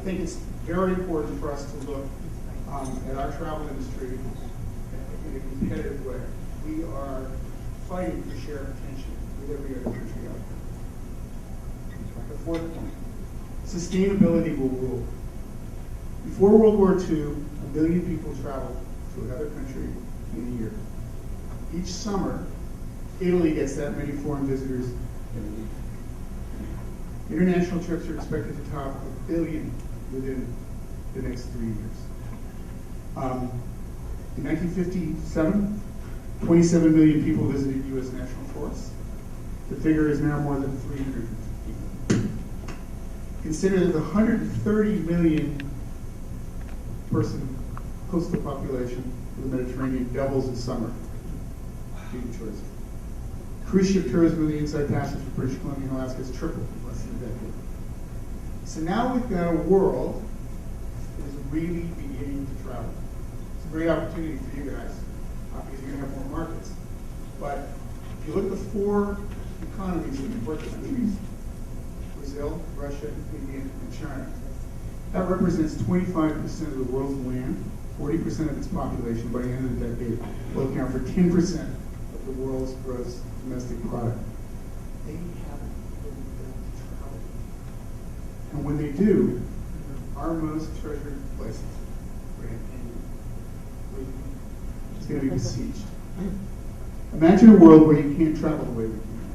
think it's very important for us to look at our travel industry in a competitive way. We are fighting for share of attention with every other country out there. The fourth point, sustainability will rule. Before World War II, 1 billion people traveled to another country in a year. Each summer, Italy gets that many foreign visitors every week. International trips are expected to top 1 billion within the next 3 years. In 1957, 27 million people visited U.S. national forests. The figure is now more than 350 people. Consider that the 130 million person coastal population of the Mediterranean doubles in summer due to tourism. Cruise ship tourism in the Inside Passage for British Columbia and Alaska has tripled in less than a decade. So now we've got a world that is really beginning to travel. It's a great opportunity for you guys, because you're going to have more markets. But if you look at the 4 economies in the BRIC countries, Brazil, Russia, India, and China, that represents 25% of the world's land, 40% of its population by the end of the decade, will account for 10% of the world's gross domestic product. They haven't really done travel. And when they do, our most treasured places, it's going to be besieged. Imagine a world where you can't travel the way we can.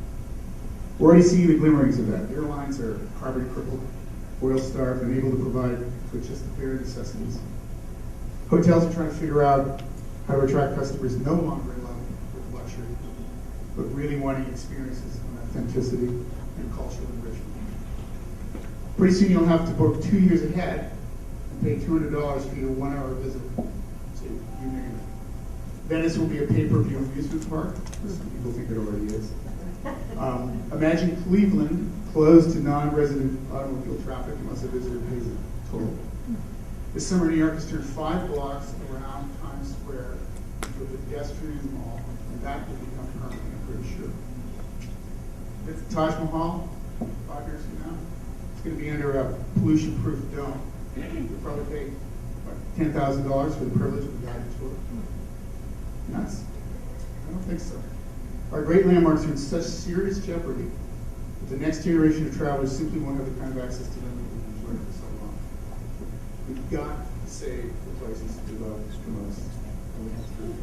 We're already seeing the glimmerings of that. Airlines are carbon crippled, oil starved, unable to provide with just the bare necessities. Hotels are trying to figure out how to attract customers no longer in love with luxury, but really wanting experiences of authenticity and cultural enrichment. Pretty soon you'll have to book 2 years ahead and pay $200 for your 1-hour visit to you name it. Venice will be a pay-per-view amusement park. Some people think it already is. Imagine Cleveland closed to non-resident automobile traffic unless a visitor pays a toll. This summer, New York has turned 5 blocks around Times Square into a pedestrian mall, and that will become permanent, I'm pretty sure. If the Taj Mahal, 5 years from now, it's going to be under a pollution-proof dome. You'll probably pay $10,000 for the privilege of a guided tour. Nuts? I don't think so. Our great landmarks are in such serious jeopardy that the next generation of travelers simply won't have the kind of access to them that we've enjoyed for so long. We've got to save the places we love the most, and we have to do it.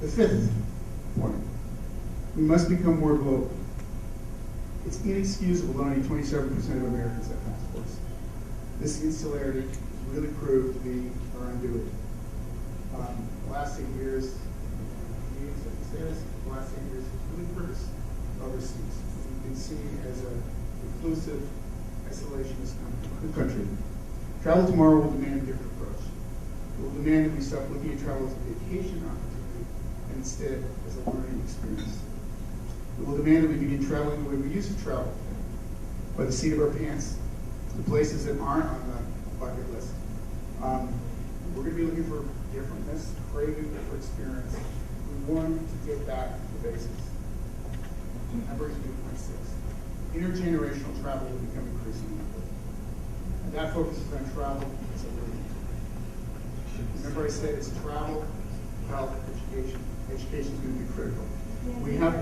The fifth point, we must become more global. It's inexcusable that only 27% of Americans have passports. This insularity has really proved to be our undoing. The last 8 years, the last 8 years has really put us overseas. We've been seen as an inclusive, isolationist country. Travel tomorrow will demand a different approach. It will demand that we stop looking at travel as a vacation opportunity and instead as a learning experience. It will demand that we begin traveling the way we used to travel, by the seat of our pants, to places that aren't on the bucket list. We're going to be looking for differentness, craving for experience. We want to get back to the basics. That brings me to point 6. Intergenerational travel will become increasingly important. And that focuses on travel as a learning. Remember I said it's travel, health, education. Education is going to be critical. We have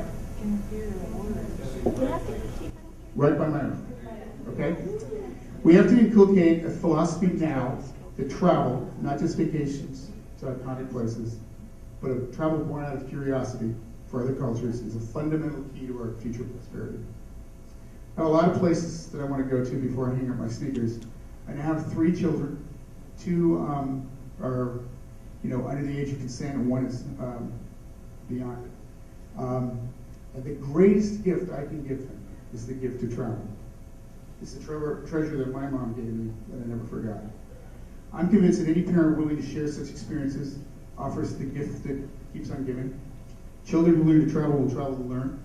right by my own. Okay? We have to inculcate a philosophy now that travel, not just vacations to iconic places, but a travel born out of curiosity for other cultures is a fundamental key to our future prosperity. I have a lot of places that I want to go to before I hang up my sneakers. I now have 3 children. 2 are, under the age of consent, and 1 is beyond it. And the greatest gift I can give them is the gift of travel. It's the treasure that my mom gave me that I never forgot. I'm convinced that any parent willing to share such experiences offers the gift that keeps on giving. Children who learn to travel will travel to learn,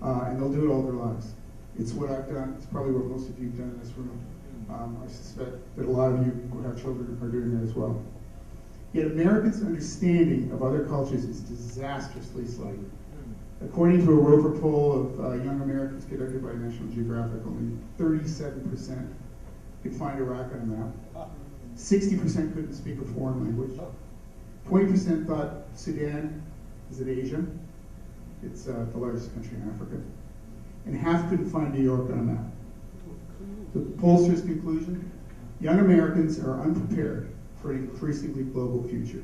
and they'll do it all their lives. It's what I've done. It's probably what most of you have done in this room. I suspect that a lot of you who have children are doing that as well. Yet Americans' understanding of other cultures is disastrously slight. According to a Roper poll of young Americans conducted by National Geographic, only 37% could find Iraq on a map. 60% couldn't speak a foreign language. 20% thought Sudan is in Asia. It's the largest country in Africa. And half couldn't find New York on a map. The pollster's conclusion: young Americans are unprepared for an increasingly global future.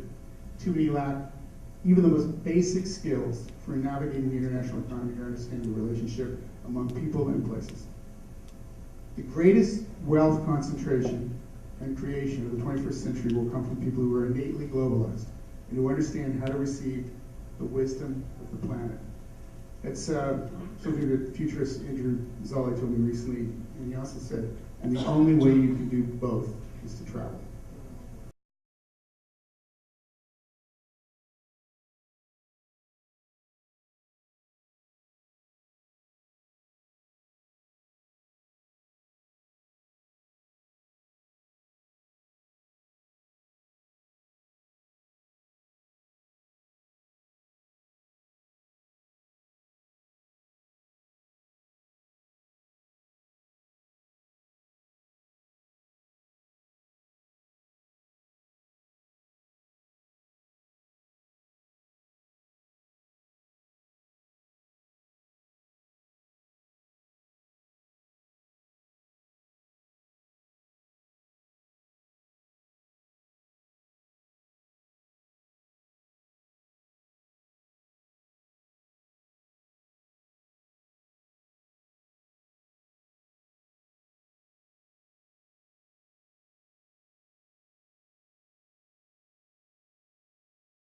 Too many lack even the most basic skills for navigating the international economy or understanding the relationship among people and places. The greatest wealth concentration and creation of the 21st century will come from people who are innately globalized and who understand how to receive the wisdom of the planet. That's something that futurist Andrew Zolli told me recently, and he also said, and the only way you can do both is to travel.